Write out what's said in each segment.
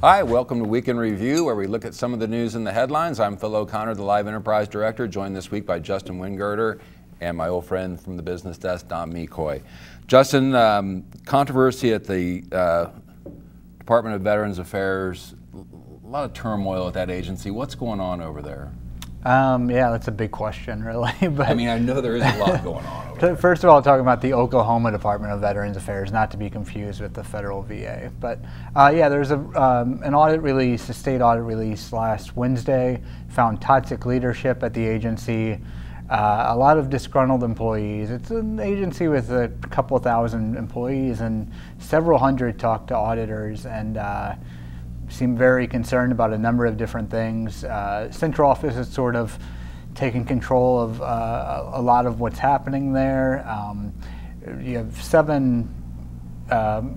Hi, welcome to Week in Review, where we look at some of the news in the headlines. I'm Phil O'Connor, the Live Enterprise Director, joined this week by Justin Wingerter and my old friend from the business desk, Don Mecoy. Justin, controversy at the Department of Veterans Affairs, a lot of turmoil at that agency. What's going on over there? Yeah, that's a big question, really. But I mean, I know there is a lot going on over there. First of all, talking about the Oklahoma Department of Veterans Affairs, not to be confused with the federal VA. But yeah, there's an audit release, a state audit release last Wednesday, found toxic leadership at the agency, a lot of disgruntled employees. It's an agency with a couple thousand employees, and several hundred talked to auditors and seem very concerned about a number of different things. Central office is sort of taking control of a lot of what's happening there. You have 7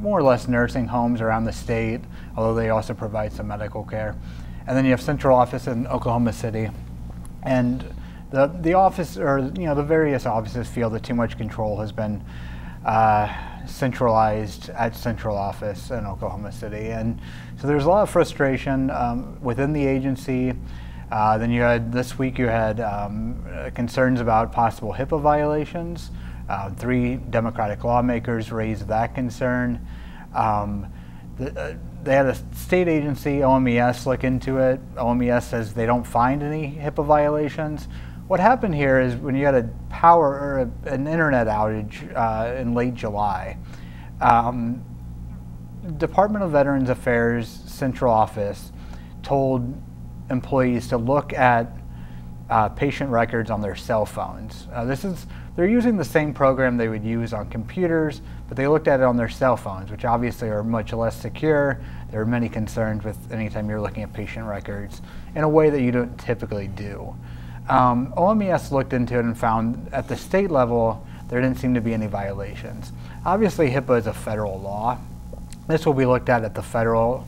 more or less nursing homes around the state, although they also provide some medical care. And then you have central office in Oklahoma City. And the office, or the various offices, feel that too much control has been centralized at central office in Oklahoma City. And so there's a lot of frustration within the agency. Then you had, this week you had concerns about possible HIPAA violations. 3 Democratic lawmakers raised that concern. They had a state agency, OMES, look into it. OMES says they don't find any HIPAA violations. What happened here is when you had a power or an internet outage in late July, Department of Veterans Affairs Central Office told employees to look at patient records on their cell phones. They're using the same program they would use on computers, but they looked at it on their cell phones, which obviously are much less secure. There are many concerns with anytime you're looking at patient records in a way that you don't typically do. OMES looked into it and found at the state level there didn't seem to be any violations. Obviously HIPAA is a federal law. This will be looked at the federal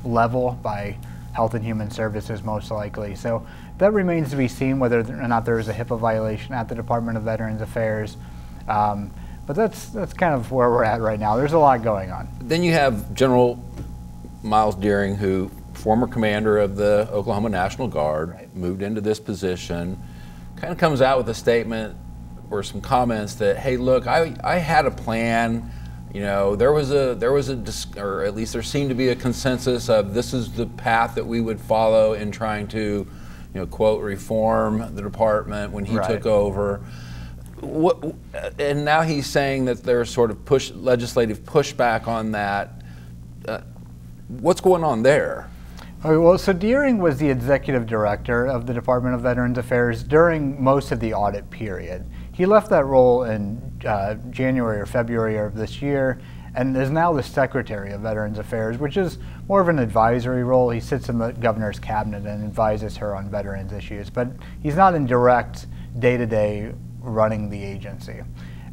level by Health and Human Services most likely. So that remains to be seen whether or not there is a HIPAA violation at the Department of Veterans Affairs. But that's kind of where we're at right now. There's a lot going on. Then you have General Miles Deering, who former commander of the Oklahoma National Guard, right, moved into this position, kind of comes out with a statement or some comments that, hey, look, I had a plan. There was or at least there seemed to be a consensus of this is the path that we would follow in trying to, quote, reform the department when he took over. And now he's saying that there's sort of legislative pushback on that. What's going on there? Okay, well, so Deering was the executive director of the Department of Veterans Affairs during most of the audit period. He left that role in January or February of this year and is now the Secretary of Veterans Affairs, which is more of an advisory role. He sits in the governor's cabinet and advises her on veterans issues, but he's not in direct day-to-day running the agency.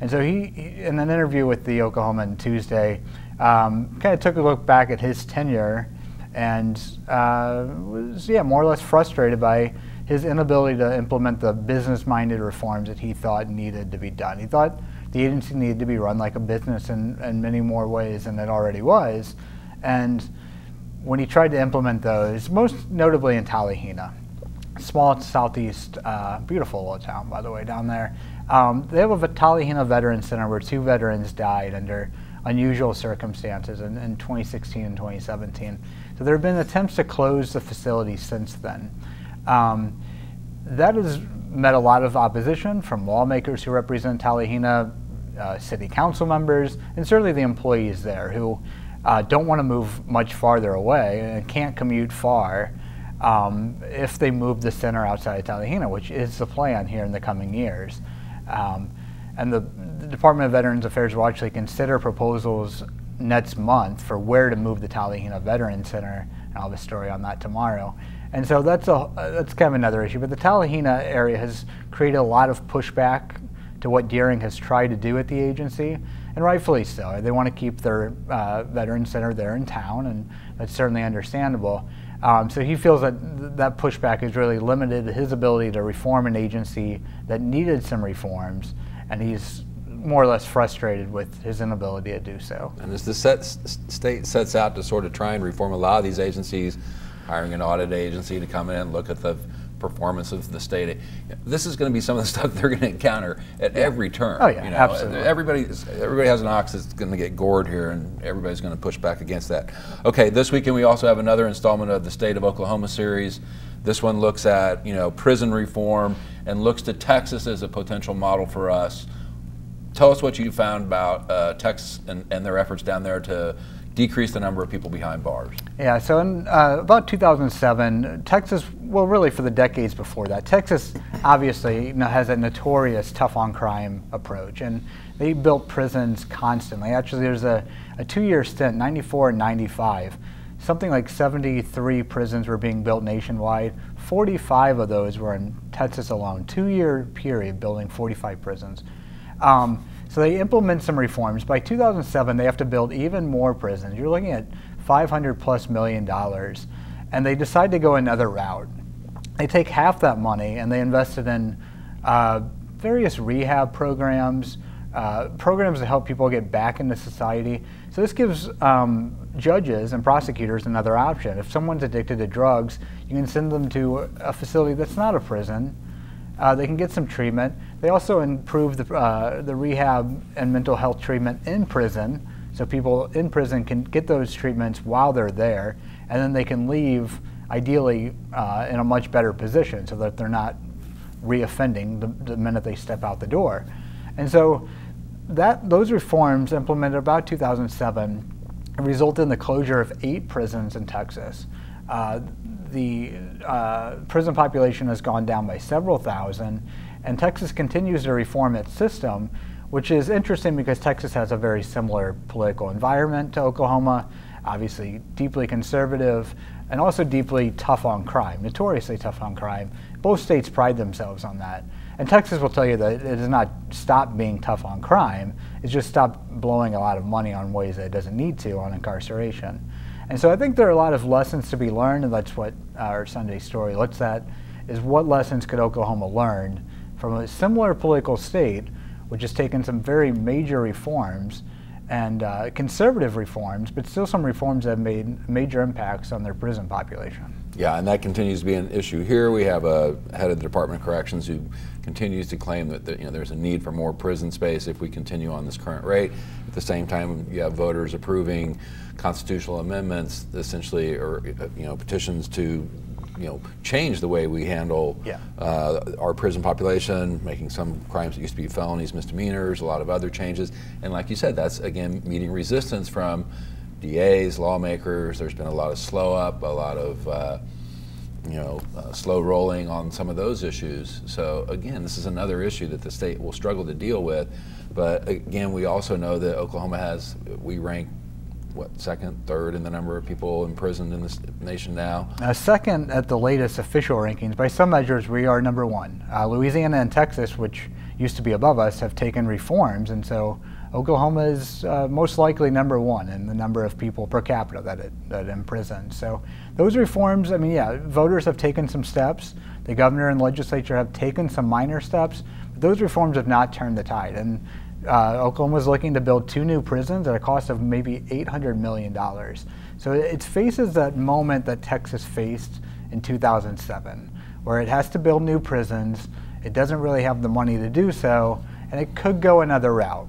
And so he, in an interview with the Oklahoman Tuesday, kind of took a look back at his tenure and was more or less frustrated by his inability to implement the business-minded reforms that he thought needed to be done. He thought the agency needed to be run like a business in many more ways than it already was. And when he tried to implement those, most notably in Talihina, small southeast, beautiful little town, by the way, down there, they have a Talihina Veterans Center where 2 veterans died under unusual circumstances in 2016 and 2017. So there have been attempts to close the facility since then. That has met a lot of opposition from lawmakers who represent Talihina, city council members, and certainly the employees there who don't want to move much farther away and can't commute far if they move the center outside of Talihina, which is the plan here in the coming years. And the Department of Veterans Affairs will actually consider proposals next month for where to move the Talihina Veterans Center, and I'll have a story on that tomorrow. And so that's kind of another issue. But the Talihina area has created a lot of pushback to what Deering has tried to do at the agency, and rightfully so. They want to keep their Veterans Center there in town, and that's certainly understandable. So he feels that that pushback has really limited his ability to reform an agency that needed some reforms, and he's more or less frustrated with his inability to do so. And as the state sets out to sort of try and reform a lot of these agencies, hiring an audit agency to come in and look at the performance of the state, this is going to be some of the stuff they're going to encounter at every turn. Oh yeah, absolutely. Everybody has an ox that's going to get gored here, and everybody's going to push back against that. Okay, this weekend we also have another installment of the State of Oklahoma series. This one looks at prison reform and looks to Texas as a potential model for us. Tell us what you found about Texas and their efforts down there to decrease the number of people behind bars. Yeah, so in about 2007, Texas, well really for the decades before that, Texas obviously has a notorious tough on crime approach, and they built prisons constantly. Actually there's a 2-year stint, 94 and 95, something like 73 prisons were being built nationwide. 45 of those were in Texas alone, 2-year period building 45 prisons. So they implement some reforms. By 2007, they have to build even more prisons. You're looking at $500+ million, and they decide to go another route. They take half that money and they invest it in various rehab programs, programs to help people get back into society. So this gives judges and prosecutors another option. If someone's addicted to drugs, you can send them to a facility that's not a prison. They can get some treatment. They also improve the rehab and mental health treatment in prison, so people in prison can get those treatments while they're there, and then they can leave, ideally, in a much better position so that they're not reoffending the minute they step out the door. And so those reforms implemented about 2007 resulted in the closure of 8 prisons in Texas. The prison population has gone down by several thousand, and Texas continues to reform its system, which is interesting because Texas has a very similar political environment to Oklahoma, obviously deeply conservative and also deeply tough on crime, notoriously tough on crime. Both states pride themselves on that. And Texas will tell you that it has not stopped being tough on crime, it's just stopped blowing a lot of money on ways that it doesn't need to on incarceration. And so I think there are a lot of lessons to be learned, and that's what our Sunday story looks at, is what lessons could Oklahoma learn from a similar political state, which has taken some very major reforms and conservative reforms, but still some reforms that have made major impacts on their prison population. Yeah, and that continues to be an issue here. We have a head of the Department of Corrections who continues to claim that there's a need for more prison space if we continue on this current rate. At the same time, you have voters approving constitutional amendments, essentially, or petitions to change the way we handle our prison population, making some crimes that used to be felonies misdemeanors, a lot of other changes. And like you said, that's again meeting resistance from DAs, lawmakers. There's been a lot of slow up, a lot of slow rolling on some of those issues. So again, this is another issue that the state will struggle to deal with. But again, we also know that Oklahoma we rank second, third in the number of people imprisoned in this nation now? Second at the latest official rankings. By some measures, we are number 1. Louisiana and Texas, which used to be above us, have taken reforms, and so Oklahoma is most likely number 1 in the number of people per capita that imprison. So those reforms, I mean, yeah, voters have taken some steps. The governor and legislature have taken some minor steps, but those reforms have not turned the tide. And Oklahoma is looking to build 2 new prisons at a cost of maybe $800 million. So it faces that moment that Texas faced in 2007, where it has to build new prisons, it doesn't really have the money to do so, and it could go another route.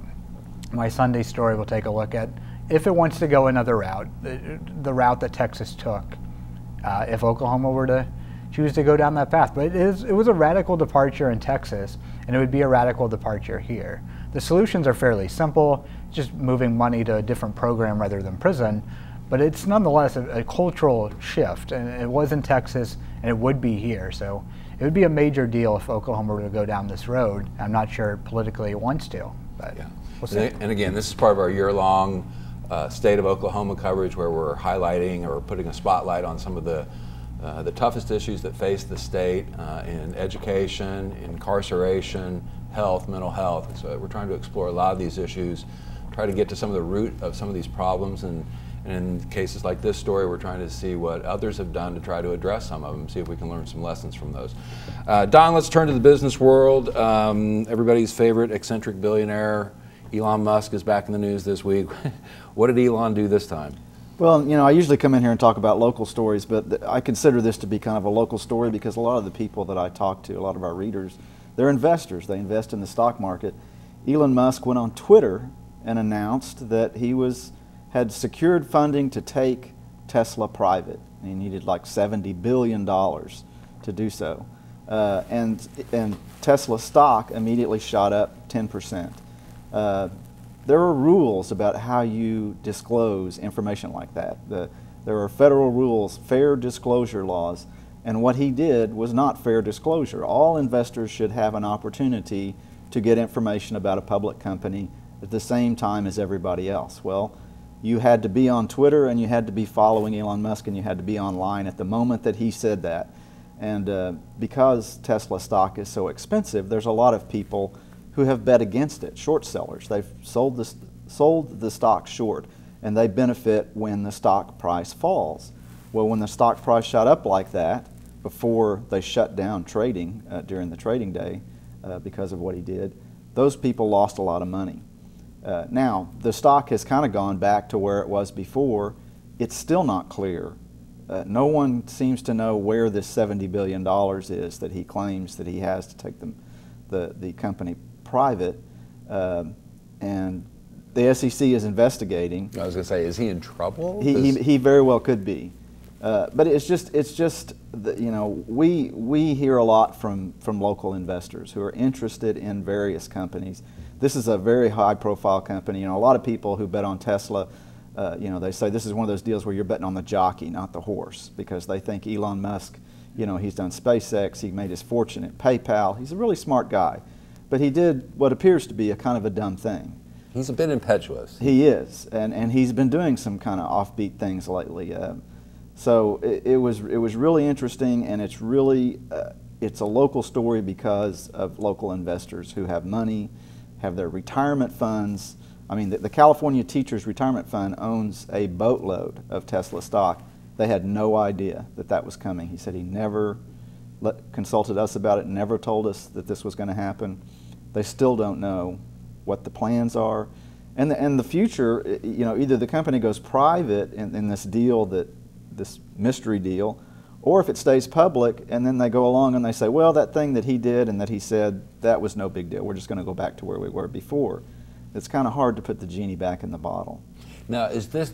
My Sunday story will take a look at if it wants to go another route, the route that Texas took, if Oklahoma were to choose to go down that path. But it was a radical departure in Texas, and it would be a radical departure here. The solutions are fairly simple, just moving money to a different program rather than prison, but it's nonetheless a cultural shift, and it was in Texas, and it would be here. So it would be a major deal if Oklahoma were to go down this road. I'm not sure politically it wants to, but yeah. We'll see. And again, this is part of our year-long State of Oklahoma coverage, where we're highlighting or putting a spotlight on some of the toughest issues that face the state in education, incarceration, health, mental health. So we're trying to explore a lot of these issues, try to get to some of the root of some of these problems, and in cases like this story, we're trying to see what others have done to try to address some of them, see if we can learn some lessons from those. Don, let's turn to the business world. Everybody's favorite eccentric billionaire, Elon Musk is back in the news this week. What did Elon do this time? Well, I usually come in here and talk about local stories, but I consider this to be kind of a local story because a lot of the people that I talk to, a lot of our readers, they're investors. They invest in the stock market. Elon Musk went on Twitter and announced that he had secured funding to take Tesla private. He needed like $70 billion to do so. And Tesla stock immediately shot up 10%. There are rules about how you disclose information like that. There are federal rules, fair disclosure laws, and what he did was not fair disclosure. All investors should have an opportunity to get information about a public company at the same time as everybody else. Well, you had to be on Twitter and you had to be following Elon Musk and you had to be online at the moment that he said that. And because Tesla stock is so expensive, there's a lot of people who have bet against it, short sellers. They've sold the stock short, and they benefit when the stock price falls. Well, when the stock price shot up like that, before they shut down trading during the trading day because of what he did, those people lost a lot of money. Now, the stock has kind of gone back to where it was before. It's still not clear. No one seems to know where this $70 billion is that he claims that he has to take the company private, and the SEC is investigating. I was going to say, is he in trouble? He very well could be, but it's just we hear a lot from local investors who are interested in various companies. This is a very high-profile company. A lot of people who bet on Tesla, they say this is one of those deals where you're betting on the jockey, not the horse, because they think Elon Musk, he's done SpaceX, he made his fortune at PayPal. He's a really smart guy. But he did what appears to be a kind of a dumb thing. He's a bit impetuous. He is, and he's been doing some kind of offbeat things lately. So it was really interesting, and it's a local story because of local investors who have money, have their retirement funds. I mean, the California Teachers Retirement Fund owns a boatload of Tesla stock. They had no idea that was coming. He said he never consulted us about it, never told us that this was going to happen. They still don't know what the plans are, and the future. Either the company goes private in this deal, this mystery deal, or if it stays public, and then they go along and they say, well, that thing that he did and that he said, that was no big deal. We're just going to go back to where we were before. It's kind of hard to put the genie back in the bottle. Now, is this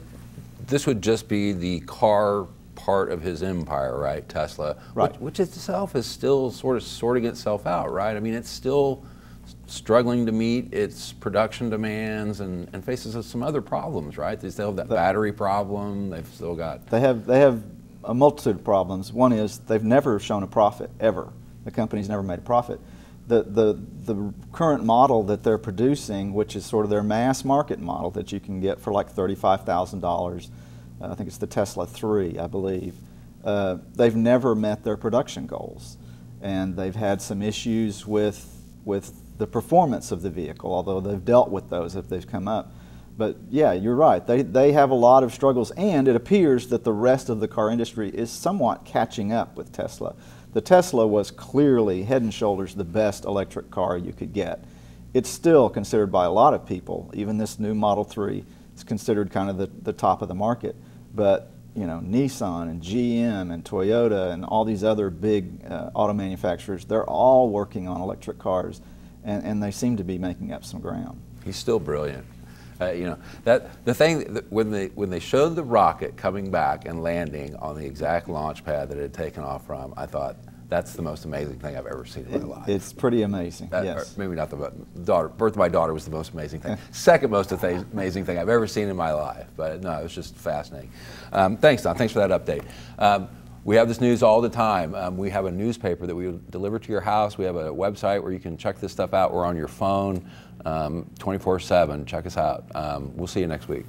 would just be the car part of his empire, right? Tesla, right? Which itself is still sort of sorting itself out, right? I mean, it's still struggling to meet its production demands and faces some other problems, right? They still have that battery problem. They've still got. They have a multitude of problems. One is they've never shown a profit ever. The company's never made a profit. The current model that they're producing, which is sort of their mass market model that you can get for like $35,000, I think it's the Tesla 3, I believe. They've never met their production goals, and they've had some issues with the performance of the vehicle, although they've dealt with those if they've come up. But yeah, you're right. They have a lot of struggles, and it appears that the rest of the car industry is somewhat catching up with Tesla. The Tesla was clearly head and shoulders the best electric car you could get. It's still considered by a lot of people, even this new Model 3, is considered kind of the top of the market. But Nissan and GM and Toyota and all these other big auto manufacturers, they're all working on electric cars, and they seem to be making up some ground. He's still brilliant. That the thing that when they showed the rocket coming back and landing on the exact launch pad that it had taken off from, I thought that's the most amazing thing I've ever seen in my life. It's pretty amazing. Yes. Maybe not the birth of my daughter was the most amazing thing. Second most amazing thing I've ever seen in my life. But no, it was just fascinating. Thanks, Don. Thanks for that update. We have this news all the time. We have a newspaper that we deliver to your house. We have a website where you can check this stuff out. We're on your phone 24/7. Check us out. We'll see you next week.